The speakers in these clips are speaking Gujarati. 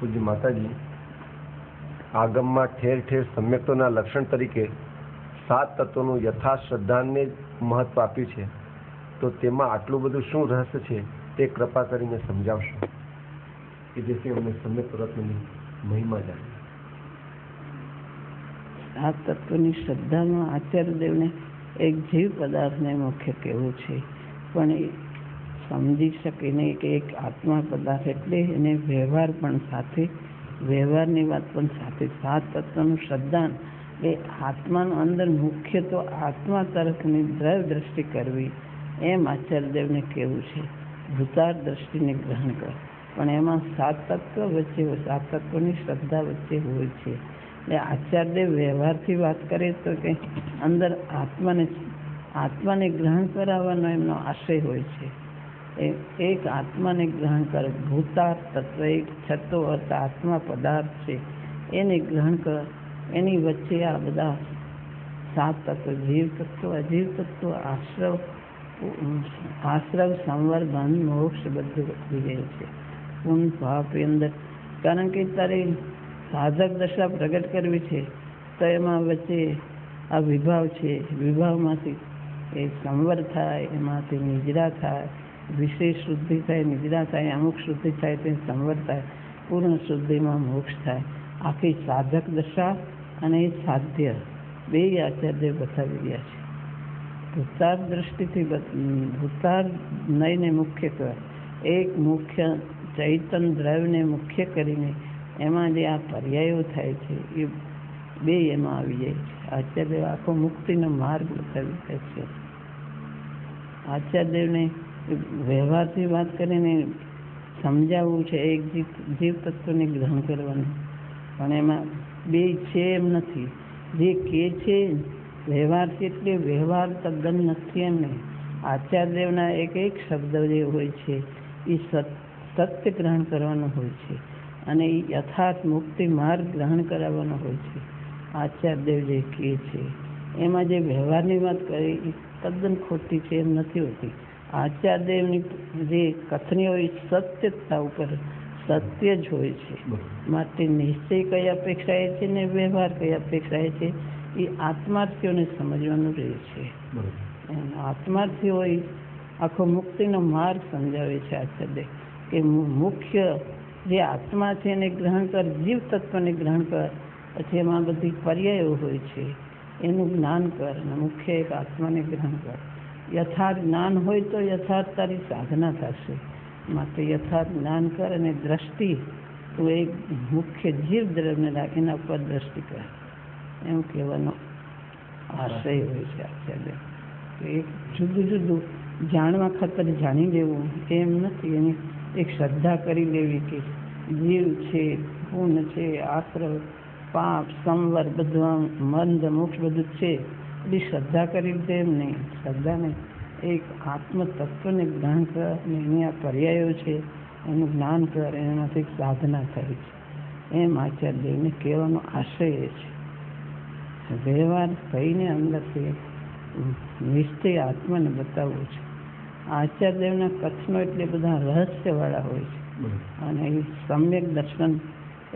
પૂજ્ય માતાજી, આગમમાં ઠેર ઠેર સમ્યક્તોના લક્ષણ તરીકે 7 તત્વોનું યથાર્થ શ્રદ્ધાને મહત્વ આપ્યું છે, તો તેમાં આટલું બધું શું રહસ્ય છે તે કૃપા કરીને સમજાવશો કે જેથી અમને સમ્યક્ત રત્નની મહિમા જાણે. 7 તત્વની શ્રદ્ધામાં આચાર્યદેવને એક જીવ પદાર્થને મુખ્ય કહેવું છે, પણ એ સમજી શકે નહીં કે એક આત્મા પદાર્થ એટલે એને વ્યવહાર પણ સાથે, વ્યવહારની વાત પણ સાથે. 7 તત્વનું શ્રદ્ધા એ આત્માનું અંદર મુખ્ય તો આત્મા તરફની દ્રવ્ય દ્રષ્ટિ કરવી, એમ આચાર્યદેવને કહેવું છે. ભૂતાર દ્રષ્ટિને ગ્રહણ કર, પણ એમાં 7 તત્વ વચ્ચે, 7 તત્વની શ્રદ્ધા વચ્ચે હોય છે. એટલે આચાર્યદેવ વ્યવહારથી વાત કરે તો કે અંદર આત્માને ગ્રહણ કરાવવાનો એમનો આશય હોય છે. એક આત્માને ગ્રહણ કરે. ભૂતાર તત્વ એક છતો અર્થ આત્મા પદાર્થ છે, એને ગ્રહણ કર. એની વચ્ચે આ બધા 7 તત્વ, જીવ તત્વ, અજીવ તત્વ, આશ્રવ, સંવર્ધન, મોક્ષ બધું જાય છે. પૂર્ણ ભાવની અંદર, કારણ કે તારે સાધક દશા પ્રગટ કરવી છે તો એમાં વચ્ચે આ વિભાવ છે. વિભાવમાંથી એ સંવર થાય, એમાંથી નિજરા થાય, વિશેષ શુદ્ધિ થાય, નિજરા થાય, અમુક શુદ્ધિ થાય તે સંવર થાય, પૂર્ણ શુદ્ધિમાં મોક્ષ થાય. આખી સાધક દશા અને એ સાધ્ય બે આચાર્ય બતાવી રહ્યા છે. ભૂતાર દ્રષ્ટિથી ભૂતાર નયને મુખ્ય કર. એક મુખ્ય ચૈતન દ્રવ્યને મુખ્ય કરીને એમાં જે આ પર્યાયો થાય છે એ બે એમાં આવી જાય છે. આચાર્યદેવ આખો મુક્તિનો માર્ગ બતાવી રહ્યા છે. આચાર્યદેવને વ્યવહારથી વાત કરીને સમજાવવું છે. એક જીવ તત્વને ગ્રહણ કરવાનું, પણ એમાં બે છે એમ નથી. જે કે છે વ્યવહારથી એટલે વ્યવહાર તદ્દન નથી એમ નહીં. આચાર્યદેવના એક શબ્દ જે હોય છે એ સત્ય ગ્રહણ કરવાનો હોય છે અને એ યથાર્થ મુક્તિ માર્ગ ગ્રહણ કરાવવાનો હોય છે. આચાર્યદેવ જે કહે છે એમાં જે વ્યવહારની વાત કરી એ તદ્દન ખોટી છે એમ નથી હોતી. આચાર્યદેવની જે કથની હોય સત્યતા ઉપર સત્ય જ હોય છે. માટે નિશ્ચય કઈ અપેક્ષાએ છે ને વ્યવહાર કઈ અપેક્ષાએ છે એ આત્માર્થીઓને સમજવાનું રહે છે. આત્માર્થી હોય આખો મુક્તિનો માર્ગ સમજાવે છે આચાર્યદેવ કે મુખ્ય જે આત્મા છે એને ગ્રહણ કર, જીવ તત્વને ગ્રહણ કર. પછી એમાં બધી પર્યાયો હોય છે, એનું જ્ઞાન કર. અને મુખ્ય એક આત્માને ગ્રહણ કર. યથાર્થ જ્ઞાન હોય તો યથાર્થ તારી સાધના થશે. માટે યથાર્થ જ્ઞાન કર અને દ્રષ્ટિ તું એક મુખ્ય જીવ દ્રવ્યને રાખ, એના ઉપર દ્રષ્ટિ કર, એમ કહેવાનો આશય હોય છે આચાર્ય. એક જુદું જુદું જાણવા ખાતર જાણી લેવું એમ નથી. એની એક શ્રદ્ધા કરી લેવી કે જીવ છે, પૂર્ણ છે, આશ્રવ, પાપ, સંવર બધું મંદ મોક્ષ બધું છે, બધી શ્રદ્ધા કરી દે એમ નહીં. શ્રદ્ધાને એક આત્મ તત્વને જ્ઞાન કર અને એની આ પર્યાયો છે એનું જ્ઞાન કર, એનાથી સાધના થાય છે. એમ આચાર્યદેવને કહેવાનો આશય એ છે. વ્યવહાર થઈને અંદરથી નિશ્ચય આત્માને બતાવવું છે. આચાર્યદેવના કથનો એટલે બધા રહસ્યવાળા હોય છે. અને એ સમ્યક દર્શન,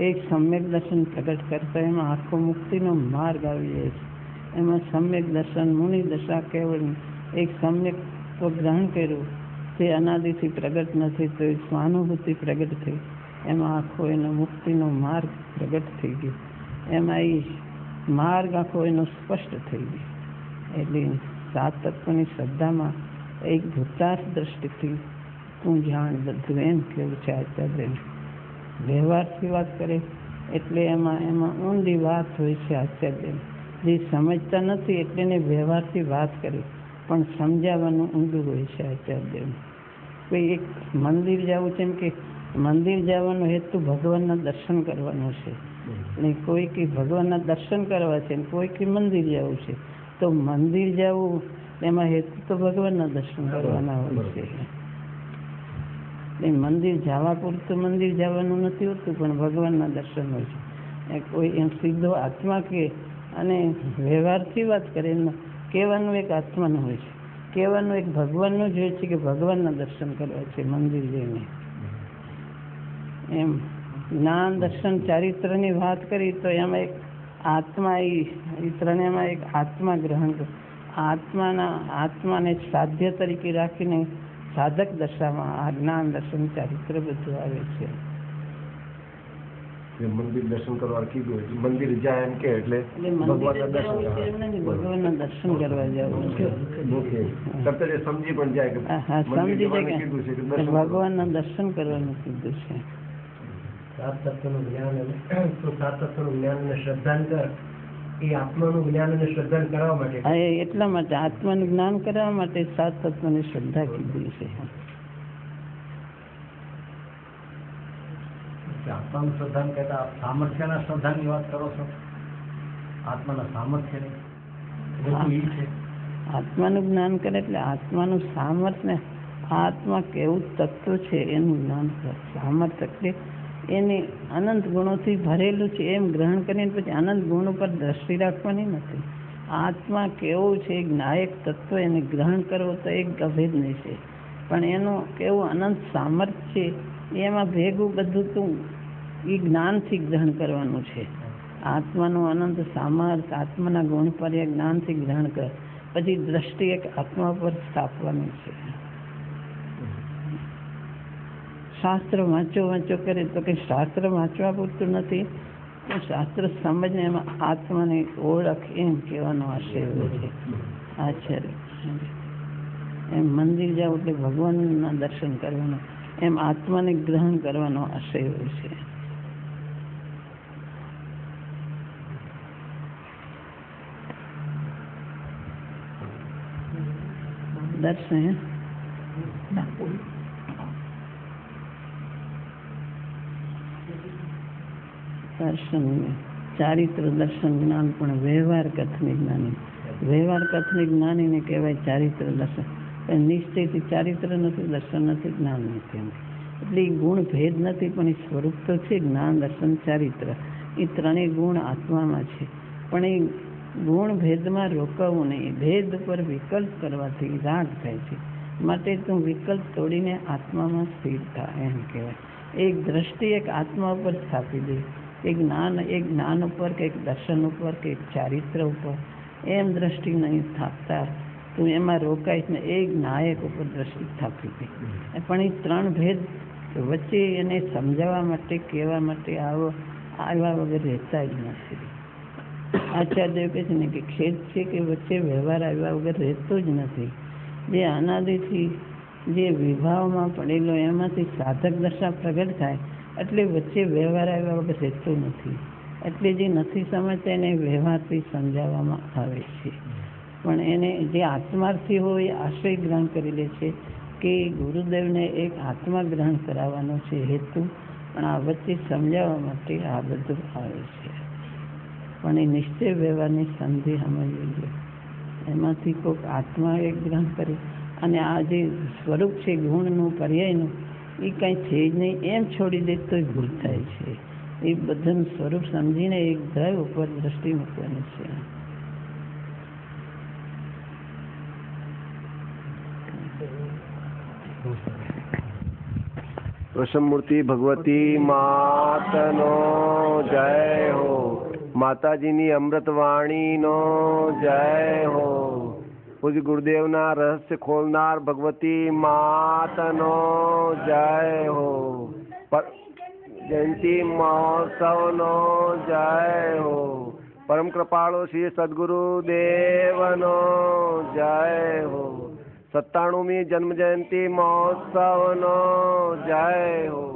એક સમ્યક દર્શન પ્રગટ કરતા એમાં આખો મુક્તિનો માર્ગ આવી જાય છે. એમાં સમ્યક દર્શન, મુનિ દશા કેવળ એક સમ્યક તો ગ્રહણ કર્યું તે અનાદિથી પ્રગટ નથી તો એ સ્વાનુભૂતિ પ્રગટ થઈ, એમાં આખો એનો મુક્તિનો માર્ગ પ્રગટ થઈ ગયો. એમાં એ માર્ગ આખો એનો સ્પષ્ટ થઈ ગયો. એટલે 7 તત્વની શ્રદ્ધામાં એક ભૂતાર્થ દ્રષ્ટિથી તું જાણ બધું એમ કેવું છે આચાર્ય. વ્યવહારથી વાત કરે એટલે એમાં ઊંડી વાત હોય છે આચાર્ય. જે સમજતા નથી એટલે એને વ્યવહારથી વાત કરે, પણ સમજાવવાનું ઊંડું હોય છે આચાર્ય. કોઈ એક મંદિર જવું છે એમ કે મંદિર જવાનો હેતુ ભગવાનના દર્શન કરવાનો છે. અને કોઈ કે ભગવાનના દર્શન કરવા છે, કોઈ કે મંદિર જવું છે, તો મંદિર જવું એમાં હેતુ તો ભગવાનના દર્શન કરવાના હોય છે. મંદિર જવા પૂરતું મંદિર જવાનું નથી હોતું, પણ ભગવાનના દર્શન હોય છે. કોઈ એમ સીધો આત્મા કે અને વ્યવહારથી વાત કરે એમ કહેવાનું એક આત્માનું હોય છે, કહેવાનું એક ભગવાનનું જ હોય છે કે ભગવાનના દર્શન કરવા છે મંદિર જઈને. એમ જ્ઞાન દર્શન ચારિત્રની વાત કરી તો એમાં એક આત્મા એ ત્રણેયમાં એક આત્મા ગ્રહણ આત્માને સાધ્ય તરીકે રાખીને સાધક દશામાં આ જ્ઞાન દર્શન ચારિત્ર બધું આવે છે. મંદિર દર્શન કરવા કીધું, મંદિર જાય એમ કે એટલે ભગવાનના દર્શન કરવા જવું છે. સમજી પણ જાય કે સમજી જાય કે ભગવાનના દર્શન કરવાનું કીધું છે. સાત તત્વનું જ્ઞાન તો સાત તત્વનું જ્ઞાન અને શ્રદ્ધાંતર એ આત્માનું જ્ઞાન અને શ્રદ્ધાન કરવા માટે, એટલા માટે આત્માનું જ્ઞાન કરવા માટે સાત તત્વની શ્રદ્ધા કીધી છે. આત્માનું શ્રદ્ધાન કહેતા સામર્થ્યના શ્રદ્ધાની વાત કરો છો? આત્માના સામર્થ્યની છે. આત્માનું જ્ઞાન કરે એટલે આત્માનું સામર્થ્ય, આત્મા કેવું તત્વ છે એનું જ્ઞાન કરે. સામર્થ્ય એટલે એને અનંત ગુણોથી ભરેલું છે એમ ગ્રહણ કરીને પછી અનંત ગુણ ઉપર દ્રષ્ટિ રાખવાની નથી. આત્મા કેવું છે એક નાયક તત્વ એને ગ્રહણ કરવો તો એક અભેદ નહીં છે, પણ એનું કેવું અનંત સામર્થ્ય છે એમાં ભેગું બધું તું એ જ્ઞાનથી ગ્રહણ કરવાનું છે. આત્માનું અનંત સામર્થ્ય, આત્માના ગુણ પર એ જ્ઞાનથી ગ્રહણ કર, પછી દ્રષ્ટિ એક આત્મા પર સ્થાપવાની છે. શાસ્ત્ર વાંચો કરે તો કે શાસ્ત્ર વાંચવા પૂરતું નથી, પણ શાસ્ત્ર સમજને એમાં આત્માની ઓળખ એમ કહેવાનો આશય છે. આશ્ચર્ય એમ મંદિર જાવ એટલે ભગવાનના દર્શન કરવાનું, એમ આત્માને ગ્રહણ કરવાનો આશય હોય છે. દર્શન ચારિત્ર દર્શન જ્ઞાન પણ વ્યવહાર કથની જ્ઞાનીને કહેવાય ચારિત્ર દર્શન. પણ નિશ્ચયથી ચારિત્ર નથી, દર્શન નથી, જ્ઞાન નથી. એટલે એ ગુણ ભેદ નથી, પણ એ સ્વરૂપ તો છે જ્ઞાન દર્શન ચારિત્ર. એ ત્રણેય ગુણ આત્મામાં છે, પણ એ ગુણ ભેદમાં રોકાવું નહીં. ભેદ ઉપર વિકલ્પ કરવાથી રાગ થાય છે, માટે તું વિકલ્પ તોડીને આત્મામાં સ્થિર થાય એમ કહેવાય. એક દ્રષ્ટિ એક આત્મા ઉપર સ્થાપી દે, એક જ્ઞાન ઉપર કે એક દર્શન ઉપર કે એક ચારિત્ર ઉપર એમ દ્રષ્ટિ નહીં સ્થાપતા, તું એમાં રોકાઈશ ને એક નાયક ઉપર દ્રષ્ટિ સ્થાપી દે. પણ એ ત્રણ ભેદ વચ્ચે એને સમજાવવા માટે કહેવા માટે આવ્યા વગર રહેતા જ નથી. આચાર્ય કહે છે ને કે ખેદ છે કે વચ્ચે વ્યવહાર આવ્યા વગર રહેતો જ નથી. જે અનાદિથી જે વિભાવમાં પડેલો એમાંથી સાધક દશા પ્રગટ થાય એટલે વચ્ચે વ્યવહાર આવ્યા વગર રહેતો નથી. એટલે જે નથી સમજતા એને વ્યવહારથી સમજાવવામાં આવે છે. પણ એને જે આત્માર્થી હોય આશ્રય ગ્રહણ કરી લે છે કે ગુરુદેવને એક આત્મા ગ્રહણ કરાવવાનો છે હેતુ, પણ આ વચ્ચે સમજાવવા માટે આ બધું આવે છે. પણ એ નિશ્ચય વ્યવહારની સંધિ સમજવી જોઈએ. એમાંથી કોઈક આત્મા એક ગ્રહણ કરે અને આ જે સ્વરૂપ છે ગુણનું પર્યાયનું એ કંઈ છે જ નહીં એમ છોડી દે તો ભૂલ થાય છે. એ બધાનું સ્વરૂપ સમજીને એક દ્રવ્ય ઉપર દ્રષ્ટિ મૂકવાની છે. પ્રસન્નમૂર્તિ ભગવતી માતનો જય હો. માતાજીની અમૃતવાણીનો જય હો. પૂજ્ય ગુરુદેવના રહસ્ય ખોલનાર ભગવતી માતનો જય હો. જયંતિ મહોત્સવનો જય હો. પરમ કૃપાળુ શ્રી સદગુરુદેવનો જય હો. 97મી જન્મ જયંતિ મહોત્સવનો જય હો.